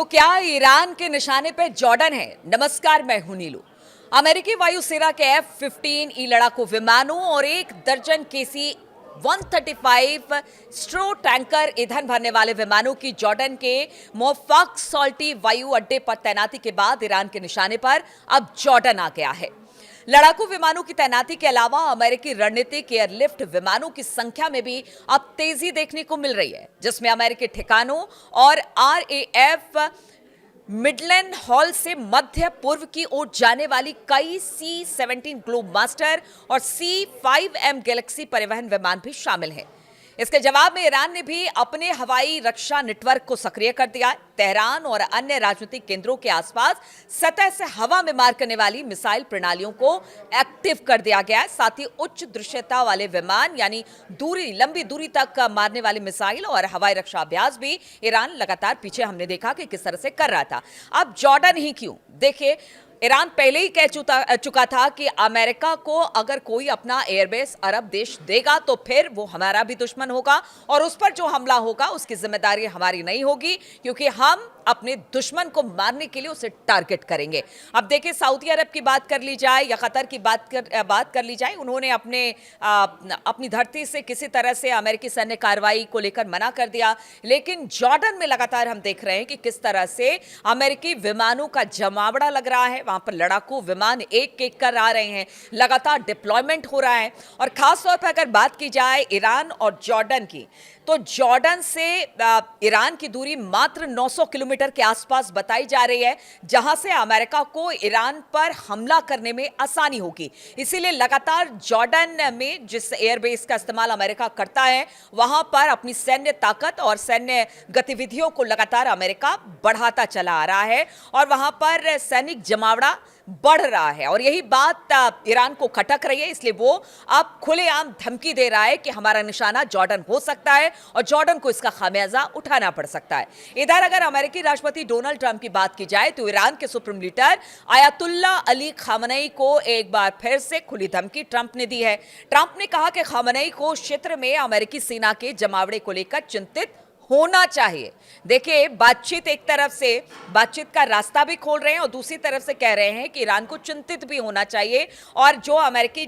तो क्या ईरान के निशाने पे जॉर्डन है? नमस्कार, मैं हूं नीलू। अमेरिकी वायुसेना के F-15E लड़ाकू विमानों और 1 दर्जन KC-135 स्ट्रो टैंकर ईंधन भरने वाले विमानों की जॉर्डन के मोफाक सॉल्टी वायु अड्डे पर तैनाती के बाद ईरान के निशाने पर अब जॉर्डन आ गया है। लड़ाकू विमानों की तैनाती के अलावा अमेरिकी रणनीतिक एयरलिफ्ट विमानों की संख्या में भी अब तेजी देखने को मिल रही है, जिसमें अमेरिकी ठिकानों और RAF मिडलैंड हॉल से मध्य पूर्व की ओर जाने वाली कई C-17 ग्लोबमास्टर और C-5M गैलेक्सी परिवहन विमान भी शामिल हैं। इसके जवाब में ईरान ने भी अपने हवाई रक्षा नेटवर्क को सक्रिय कर दिया। तेहरान और अन्य राजनीतिक केंद्रों के आसपास सतह से हवा में मार करने वाली मिसाइल प्रणालियों को एक्टिव कर दिया गया है। साथ ही उच्च दृश्यता वाले विमान यानी लंबी दूरी तक मारने वाली मिसाइल और हवाई रक्षा अभ्यास भी ईरान लगातार पीछे हमने देखा कि किस तरह से कर रहा था। अब जॉर्डन ही क्यों? देखिए, ईरान पहले ही कह चुका था कि अमेरिका को अगर कोई अपना एयरबेस अरब देश देगा तो फिर वो हमारा भी दुश्मन होगा और उस पर जो हमला होगा उसकी जिम्मेदारी हमारी नहीं होगी, क्योंकि हम अपने दुश्मन को मारने के लिए उसे टारगेट करेंगे। अब देखिए, सऊदी अरब की बात कर ली जाए या कतर की बात कर ली जाए, उन्होंने अपनी धरती से किसी तरह से अमेरिकी सैन्य कार्रवाई को लेकर मना कर दिया। लेकिन जॉर्डन में लगातार हम देख रहे हैं कि किस तरह से अमेरिकी विमानों का जमावड़ा लग रहा है। वहां पर लड़ाकू विमान एक एक कर आ रहे हैं, लगातार डिप्लॉयमेंट हो रहा है। और खास तौर पर अगर बात की जाए ईरान और जॉर्डन की, तो जॉर्डन से ईरान की दूरी मात्र 900 किलोमीटर के आसपास बताई जा रही है, जहां से अमेरिका को ईरान पर हमला करने में आसानी होगी। इसीलिए लगातार जॉर्डन में जिस एयरबेस का इस्तेमाल अमेरिका करता है, वहां पर अपनी सैन्य ताकत और सैन्य गतिविधियों को लगातार अमेरिका बढ़ाता चला आ रहा है और वहां पर सैनिक जमावड़ा बढ़ रहा है। और यही बात ईरान को खटक रही है, इसलिए वो अब खुलेआम धमकी दे रहा है कि हमारा निशाना जॉर्डन हो सकता है और जॉर्डन को इसका खामियाजा उठाना पड़ सकता है। इधर अगर अमेरिकी राष्ट्रपति डोनाल्ड ट्रंप की बात की जाए तो ईरान के supreme leader ayatollah Ali Khamenei को एक बार फिर से खुली धमकी ट्रंप ने दी है। ट्रंप ने कहा कि खामनेई को क्षेत्र में अमेरिकी सेना के जमावड़े को लेकर चिंतित होना चाहिए। देखिए, बातचीत एक तरफ से बातचीत का रास्ता भी खोल रहे हैं और दूसरी तरफ से कह रहे हैं कि ईरान को चिंतित भी होना चाहिए और जो अमेरिकी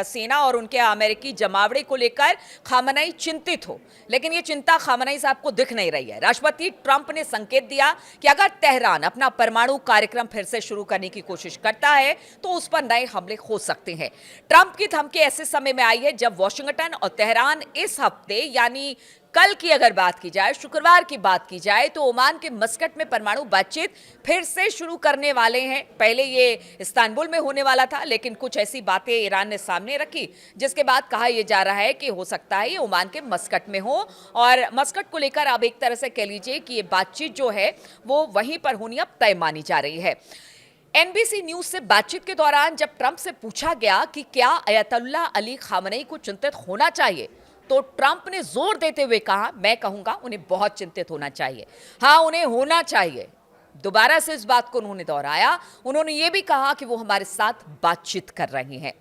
सेना और उनके अमेरिकी जमावड़े को लेकर खामनेई चिंतित हो। लेकिन ये चिंता खामनेई साहब को दिख नहीं रही है। राष्ट्रपति ट्रंप ने संकेत दिया कि अगर तेहरान अपना परमाणु कार्यक्रम फिर से शुरू करने की कोशिश करता है तो उस पर नए हमले हो सकते हैं। ट्रंप की धमकी ऐसे समय में आई है जब वॉशिंगटन और तेहरान इस हफ्ते यानी कल की अगर बात की जाए, शुक्रवार की बात की जाए, तो ओमान के मस्कट में परमाणु बातचीत फिर से शुरू करने वाले हैं। पहले ये इस्तांबुल में होने वाला था, लेकिन कुछ ऐसी बातें ईरान ने सामने रखी जिसके बाद कहा यह जा रहा है कि हो सकता है ये ओमान के मस्कट में हो। और मस्कट को लेकर आप एक तरह से कह लीजिए कि ये बातचीत जो है वो वहीं पर होनी अब तय मानी जा रही है। NBC न्यूज से बातचीत के दौरान जब ट्रंप से पूछा गया कि क्या अयतुल्ला अली खामनेई को चिंतित होना चाहिए, तो ट्रंप ने जोर देते हुए कहा, मैं कहूंगा उन्हें बहुत चिंतित होना चाहिए। हाँ, उन्हें होना चाहिए। दोबारा से इस बात को उन्होंने दोहराया। उन्होंने ये भी कहा कि वो हमारे साथ बातचीत कर रहे हैं।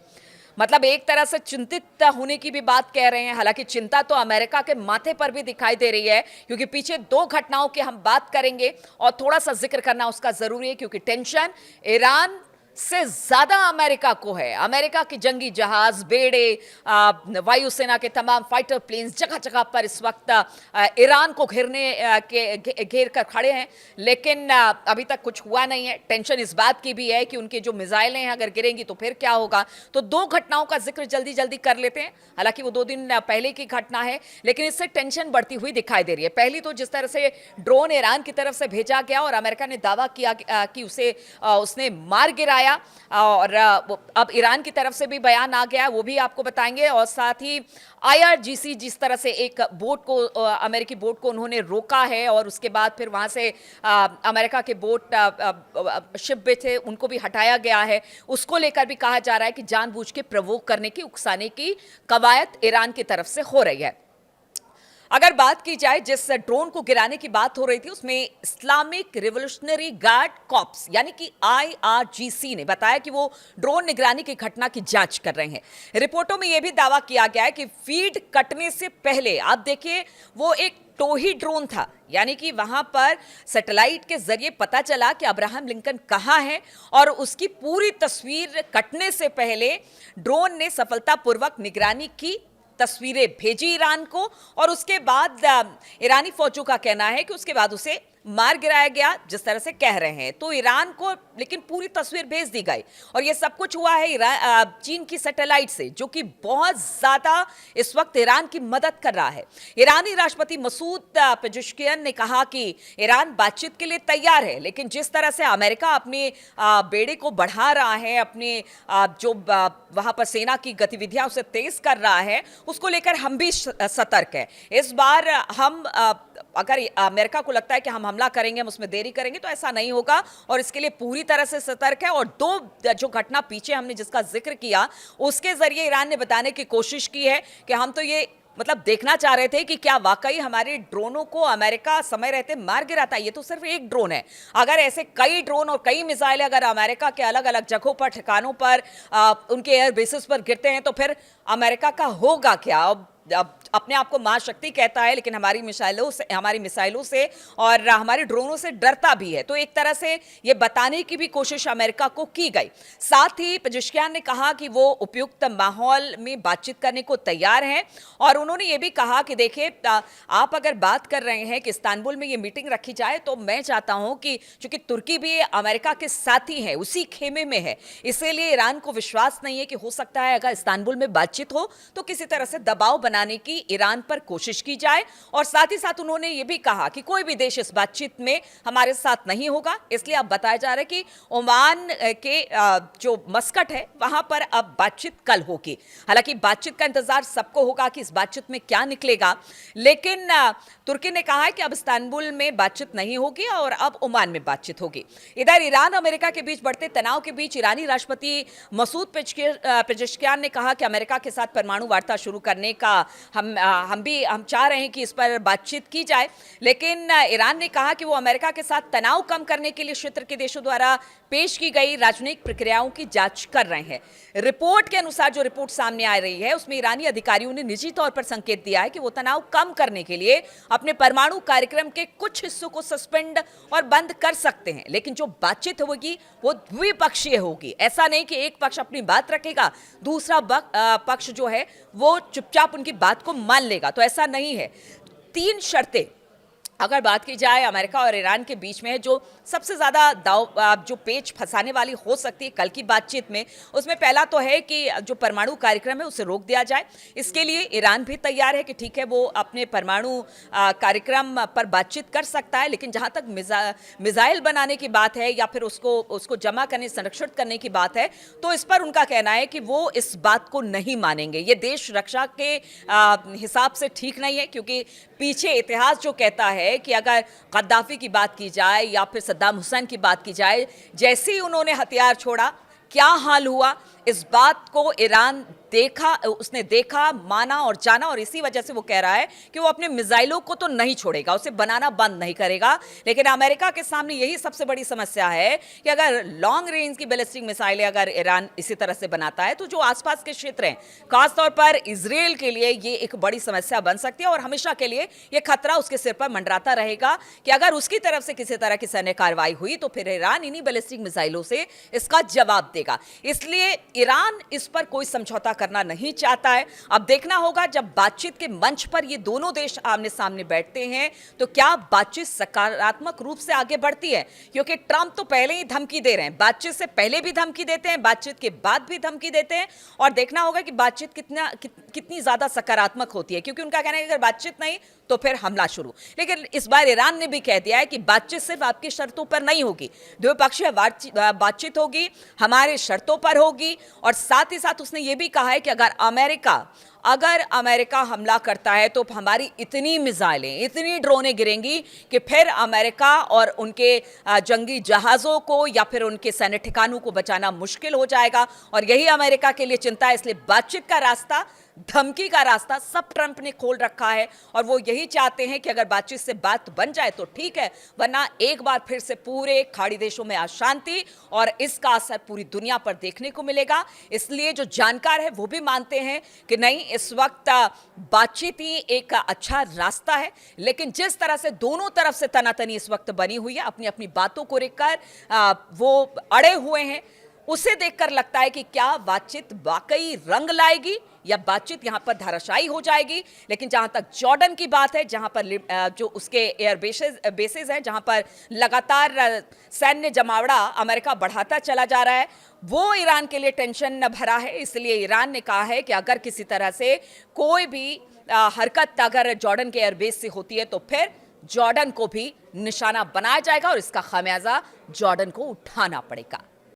मतलब एक तरह से चिंतित होने की भी बात कह रहे हैं। हालांकि चिंता तो अमेरिका के माथे पर भी दिखाई दे रही है, क्योंकि पीछे 2 घटनाओं की हम बात करेंगे और थोड़ा सा जिक्र करना उसका जरूरी है, क्योंकि टेंशन ईरान से ज्यादा अमेरिका को है। अमेरिका के जंगी जहाज, बेड़े, वायुसेना के तमाम फाइटर प्लेन्स जगह जगह पर इस वक्त ईरान को घेर कर खड़े हैं, लेकिन अभी तक कुछ हुआ नहीं है। टेंशन इस बात की भी है कि उनके जो मिसाइलें हैं अगर गिरेंगी तो फिर क्या होगा। तो 2 घटनाओं का जिक्र जल्दी जल्दी कर लेते हैं। हालांकि वो 2 दिन पहले की घटना है, लेकिन इससे टेंशन बढ़ती हुई दिखाई दे रही है। पहली तो जिस तरह से ड्रोन ईरान की तरफ से भेजा गया और अमेरिका ने दावा किया कि उसने मार गिराया, और अब ईरान की तरफ से भी बयान आ गया, वो भी आपको बताएंगे। और साथ ही IRGC जिस तरह से एक बोट को, अमेरिकी बोट को उन्होंने रोका है और उसके बाद फिर वहां से अमेरिका के बोट शिप भी थे उनको भी हटाया गया है, उसको लेकर भी कहा जा रहा है कि जानबूझ के प्रवोक करने की, उकसाने की कवायद ईरान की तरफ से हो रही है। अगर बात की जाए जिस ड्रोन को गिराने की बात हो रही थी उसमें इस्लामिक रिवोल्यूशनरी गार्ड कॉर्प्स यानी कि आईआरजीसी ने बताया कि वो ड्रोन निगरानी की घटना की जांच कर रहे हैं। रिपोर्टों में यह भी दावा किया गया है कि फीड कटने से पहले आप देखिए वो एक टोही ड्रोन था, यानी कि वहां पर सैटेलाइट के जरिए पता चला कि अब्राहम लिंकन कहां है और उसकी पूरी तस्वीर कटने से पहले ड्रोन ने सफलतापूर्वक निगरानी की, तस्वीरें भेजी ईरान को और उसके बाद ईरानी फौजों का कहना है कि उसके बाद उसे मार गिराया गया जिस तरह से कह रहे हैं। तो ईरान को लेकिन पूरी तस्वीर भेज दी गई और यह सब कुछ हुआ है चीन की सैटेलाइट से, जो कि बहुत ज्यादा इस वक्त ईरान की मदद कर रहा है। ईरानी राष्ट्रपति मसूद पेजेश्कियान ने कहा कि ईरान बातचीत के लिए तैयार है, लेकिन जिस तरह से अमेरिका अपने बेड़े को बढ़ा रहा है, अपने जो वहां पर सेना की गतिविधियां उसे तेज कर रहा है, उसको लेकर हम भी सतर्क है। इस बार हम अगर अमेरिका को लगता है कि हम हमला करेंगे, हम उसमें देरी करेंगे, तो ऐसा नहीं होगा और इसके लिए पूरी तरह से सतर्क है। और दो जो घटना पीछे हमने जिसका जिक्र किया उसके जरिए ईरान ने बताने की कोशिश की है कि हम तो ये मतलब देखना चाह रहे थे कि क्या वाकई हमारे ड्रोनों को अमेरिका समय रहते मार गिराता है। ये तो सिर्फ एक ड्रोन है, अगर ऐसे कई ड्रोन और कई मिसाइलें अगर अमेरिका के अलग अलग जगहों पर, ठिकानों पर, उनके एयर बेसिस पर गिरते हैं तो फिर अमेरिका का होगा क्या। अब अपने आप को महाशक्ति कहता है, लेकिन हमारी मिसाइलों से और हमारे ड्रोनों से डरता भी है। तो एक तरह से ये बताने की भी कोशिश अमेरिका को की गई। साथ ही पेजेश्कियान ने कहा कि वो उपयुक्त माहौल में बातचीत करने को तैयार हैं और उन्होंने ये भी कहा कि देखिए, आप अगर बात कर रहे हैं कि इस्तांबुल में ये मीटिंग रखी जाए, तो मैं चाहता हूं कि चूंकि तुर्की भी अमेरिका के साथी है, उसी खेमे में है, इसीलिए ईरान को विश्वास नहीं है कि हो सकता है अगर इस्तांबुल में बातचीत हो तो किसी तरह से दबाव बनाने की ईरान पर कोशिश की जाए। और साथ ही साथ उन्होंने ये भी कहा कि कोई भी देश इस बातचीत में हमारे साथ नहीं होगा, इसलिए अब बताया जा रहा है कि ओमान के जो मस्कट है वहां पर अब बातचीत कल होगी। हालांकि बातचीत का इंतजार सबको होगा कि इस बातचीत में क्या निकलेगा, लेकिन तुर्की ने कहा है कि अब इस्तांबुल में बातचीत नहीं होगी और अब ओमान में बातचीत होगी। इधर ईरान अमेरिका के बीच बढ़ते तनाव के बीच ईरानी राष्ट्रपति मसूद पेजेश्कियान ने कहा कि अमेरिका के साथ परमाणु वार्ता शुरू करने का हम चाह रहे हैं कि इस पर बातचीत की जाए, लेकिन ईरान ने कहा कि वो अमेरिका के साथ तनाव कम करने के लिए क्षेत्र के देशों द्वारा पेश की गई राजनयिक प्रक्रियाओं की जांच कर रहे हैं। रिपोर्ट के अनुसार जो रिपोर्ट सामने आ रही है उसमें ईरानी अधिकारियों ने निजी तौर पर संकेत दिया है कि वो तनाव कम करने के लिए अपने परमाणु कार्यक्रम के कुछ हिस्सों को सस्पेंड और बंद कर सकते हैं, लेकिन जो बातचीत होगी वो द्विपक्षीय होगी। ऐसा नहीं कि एक पक्ष अपनी बात रखेगा, दूसरा पक्ष जो है वो चुपचाप उनकी बात को मान लेगा, तो ऐसा नहीं है। 3 शर्तें अगर बात की जाए अमेरिका और ईरान के बीच में, जो सबसे ज़्यादा जो पेच फंसाने वाली हो सकती है कल की बातचीत में, उसमें पहला तो है कि जो परमाणु कार्यक्रम है उसे रोक दिया जाए। इसके लिए ईरान भी तैयार है कि ठीक है वो अपने परमाणु कार्यक्रम पर बातचीत कर सकता है, लेकिन जहाँ तक मिसाइल बनाने की बात है या फिर उसको जमा करने, संरक्षित करने की बात है, तो इस पर उनका कहना है कि वो इस बात को नहीं मानेंगे। ये देश रक्षा के हिसाब से ठीक नहीं है, क्योंकि पीछे इतिहास जो कहता है कि अगर गद्दाफी की बात की जाए या फिर सद्दाम हुसैन की बात की जाए, जैसे ही उन्होंने हथियार छोड़ा क्या हाल हुआ, इस बात को ईरान उसने देखा, माना और जाना, और इसी वजह से वो कह रहा है कि वो अपने मिसाइलों को तो नहीं छोड़ेगा, उसे बनाना बंद नहीं करेगा। लेकिन अमेरिका के सामने यही सबसे बड़ी समस्या है कि अगर लॉन्ग रेंज की बैलिस्टिक मिसाइलें अगर ईरान इसी तरह से बनाता है तो जो आसपास के क्षेत्र हैं, खासतौर पर इजराइल के लिए ये एक बड़ी समस्या बन सकती है और हमेशा के लिए ये खतरा उसके सिर पर मंडराता रहेगा कि अगर उसकी तरफ से किसी तरह की सैन्य कार्रवाई हुई तो फिर ईरान इन्हीं बैलिस्टिक मिसाइलों से इसका जवाब देगा। इसलिए ईरान इस पर कोई समझौता करना नहीं चाहता है। अब देखना होगा जब बातचीत के मंच पर ये दोनों देश आमने सामने बैठते हैं तो क्या बातचीत सकारात्मक रूप से आगे बढ़ती है, क्योंकि ट्रंप तो पहले ही धमकी दे रहे हैं, बातचीत से पहले भी धमकी देते हैं, बातचीत के बाद भी धमकी देते हैं, और देखना होगा कि बातचीत कितनी ज्यादा सकारात्मक होती है, क्योंकि उनका कहना है कि अगर बातचीत नहीं तो फिर हमला शुरू। लेकिन इस बार ईरान ने भी कह दिया है कि बातचीत सिर्फ आपकी शर्तों पर नहीं होगी, द्विपक्षीय बातचीत होगी, हमारे शर्तों पर होगी। और साथ ही साथ उसने ये भी कहा है कि अगर अमेरिका अगर अमेरिका हमला करता है तो हमारी इतनी मिसाइलें, इतनी ड्रोनें गिरेंगी कि फिर अमेरिका और उनके जंगी जहाज़ों को या फिर उनके सैन्य ठिकानों को बचाना मुश्किल हो जाएगा। और यही अमेरिका के लिए चिंता है, इसलिए बातचीत का रास्ता, धमकी का रास्ता सब ट्रंप ने खोल रखा है। और वो यही चाहते हैं कि अगर बातचीत से बात बन जाए तो ठीक है, वरना एक बार फिर से पूरे खाड़ी देशों में अशांति और इसका असर पूरी दुनिया पर देखने को मिलेगा। इसलिए जो जानकार है वो भी मानते हैं कि नहीं, इस वक्त बातचीत ही एक अच्छा रास्ता है। लेकिन जिस तरह से दोनों तरफ से तनातनी इस वक्त बनी हुई है, अपनी अपनी बातों को लेकर वो अड़े हुए हैं, उसे देखकर लगता है कि क्या बातचीत वाकई रंग लाएगी या बातचीत यहां पर धराशायी हो जाएगी। लेकिन जहां तक जॉर्डन की बात है, जहां पर जो उसके एयर बेसेस हैं, जहां पर लगातार सैन्य जमावड़ा अमेरिका बढ़ाता चला जा रहा है, वो ईरान के लिए टेंशन न भरा है। इसलिए ईरान ने कहा है कि अगर किसी तरह से कोई भी हरकत अगर जॉर्डन के एयरबेस से होती है तो फिर जॉर्डन को भी निशाना बनाया जाएगा और इसका खामियाजा जॉर्डन को उठाना पड़ेगा।